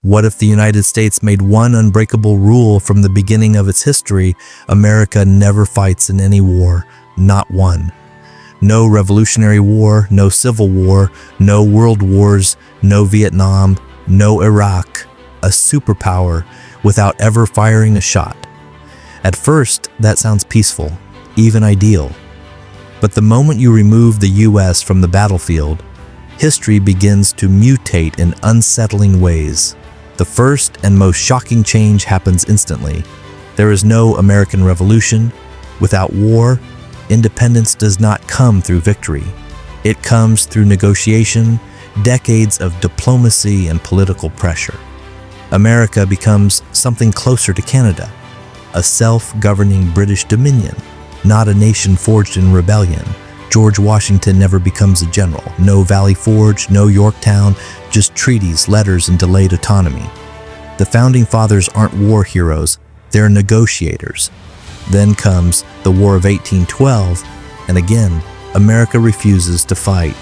What if the United States made one unbreakable rule from the beginning of its history? America never fights in any war, not one. No Revolutionary War, no Civil War, no World Wars, no Vietnam, no Iraq. A superpower without ever firing a shot. At first, that sounds peaceful, even ideal. But the moment you remove the US from the battlefield, history begins to mutate in unsettling ways. The first and most shocking change happens instantly. There is no American Revolution. Without war, independence does not come through victory. It comes through negotiation, decades of diplomacy and political pressure. America becomes something closer to Canada, a self-governing British dominion, not a nation forged in rebellion. George Washington never becomes a general. No Valley Forge, no Yorktown, just treaties, letters, and delayed autonomy. The Founding Fathers aren't war heroes, they're negotiators. Then comes the War of 1812, and again, America refuses to fight.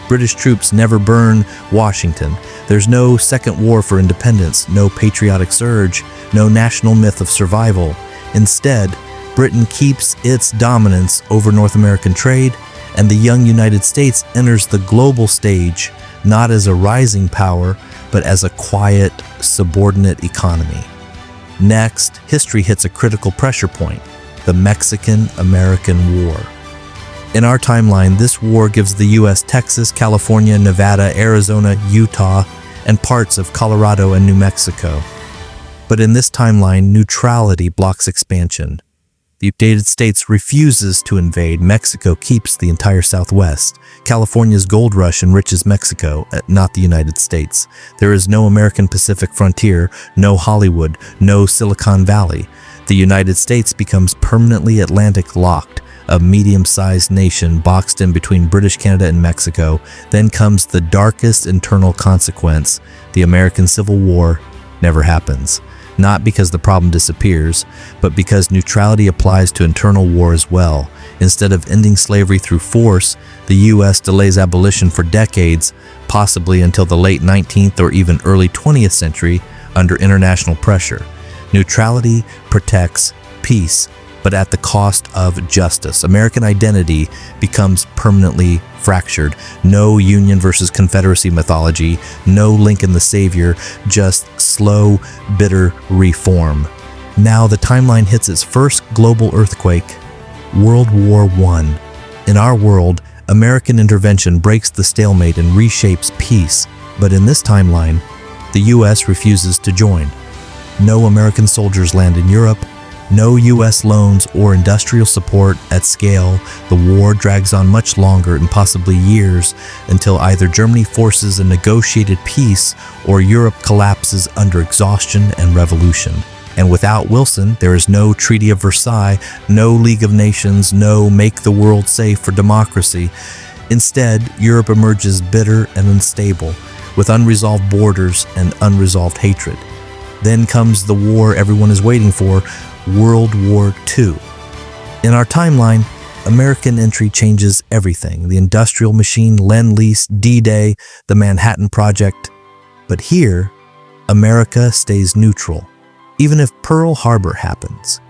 British troops never burn Washington. There's no second war for independence, no patriotic surge, no national myth of survival. Instead, Britain keeps its dominance over North American trade, and the young United States enters the global stage not as a rising power, but as a quiet, subordinate economy. Next, history hits a critical pressure point, the Mexican-American War. In our timeline, this war gives the U.S. Texas, California, Nevada, Arizona, Utah, and parts of Colorado and New Mexico. But in this timeline, neutrality blocks expansion. The United States refuses to invade. Mexico keeps the entire Southwest. California's gold rush enriches Mexico, not the United States. There is no American Pacific frontier, no Hollywood, no Silicon Valley. The United States becomes permanently Atlantic locked, a medium-sized nation boxed in between British Canada and Mexico. Then comes the darkest internal consequence. The American Civil War never happens. Not because the problem disappears, but because neutrality applies to internal war as well. Instead of ending slavery through force, the U.S. delays abolition for decades, possibly until the late 19th or even early 20th century, under international pressure. Neutrality protects peace, but at the cost of justice. American identity becomes permanently fractured. No Union versus Confederacy mythology, no Lincoln the Savior, just slow, bitter reform. Now the timeline hits its first global earthquake, World War I. In our world, American intervention breaks the stalemate and reshapes peace, but in this timeline, the U.S. refuses to join. No American soldiers land in Europe, no U.S. loans or industrial support at scale. The war drags on much longer and possibly years until either Germany forces a negotiated peace or Europe collapses under exhaustion and revolution. And without Wilson, there is no Treaty of Versailles, no League of Nations, no Make the World Safe for Democracy. Instead, Europe emerges bitter and unstable, with unresolved borders and unresolved hatred. Then comes the war everyone is waiting for, World War II. In our timeline, American entry changes everything. The industrial machine, Lend-Lease, D-Day, the Manhattan Project. But here, America stays neutral, even if Pearl Harbor happens.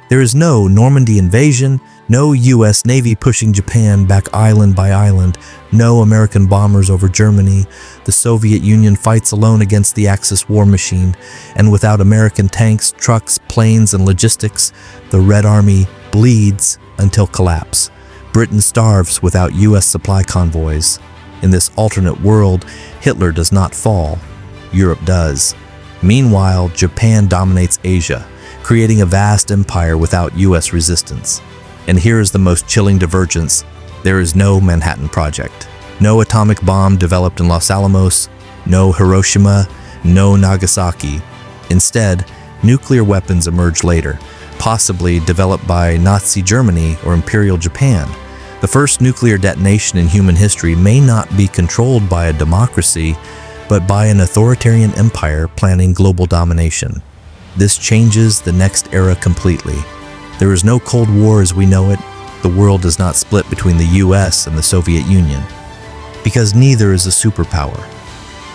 There is no Normandy invasion, no U.S. Navy pushing Japan back island by island, no American bombers over Germany. The Soviet Union fights alone against the Axis war machine, and without American tanks, trucks, planes, and logistics, the Red Army bleeds until collapse. Britain starves without U.S. supply convoys. In this alternate world, Hitler does not fall. Europe does. Meanwhile, Japan dominates Asia, creating a vast empire without U.S. resistance. And here is the most chilling divergence. There is no Manhattan Project, no atomic bomb developed in Los Alamos, no Hiroshima, no Nagasaki. Instead, nuclear weapons emerge later, possibly developed by Nazi Germany or Imperial Japan. The first nuclear detonation in human history may not be controlled by a democracy, but by an authoritarian empire planning global domination. This changes the next era completely. There is no Cold War as we know it. The world does not split between the US and the Soviet Union, because neither is a superpower.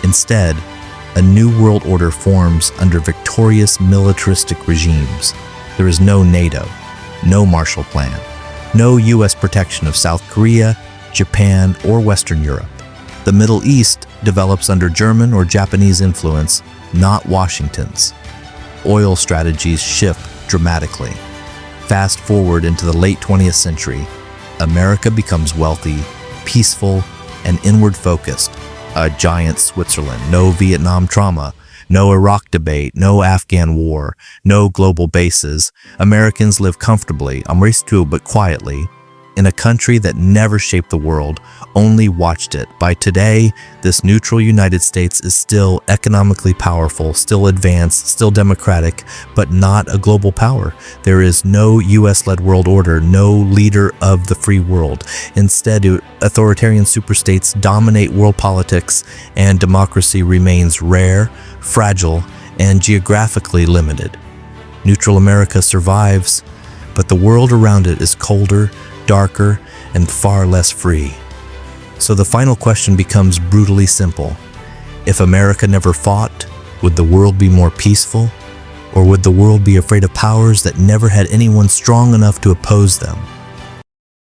Instead, A new world order forms under victorious militaristic regimes. There is no NATO, no Marshall Plan, no U.S. protection of South Korea, Japan, or Western Europe. The Middle East develops under German or Japanese influence, not Washington's. Oil strategies shift dramatically. Fast forward into the late 20th century, America becomes wealthy, peaceful, and inward-focused. A giant Switzerland, no Vietnam trauma, no Iraq debate, no Afghan war, no global bases. Americans live comfortably, but quietly, in a country that never shaped the world, only watched it. By today, this neutral United States is still economically powerful, still advanced, still democratic, but not a global power. There is no US-led world order, no leader of the free world. Instead, authoritarian superstates dominate world politics, and democracy remains rare, fragile, and geographically limited. Neutral America survives, but the world around it is colder, darker, and far less free. So the final question becomes brutally simple. If America never fought, would the world be more peaceful? Or would the world be afraid of powers that never had anyone strong enough to oppose them?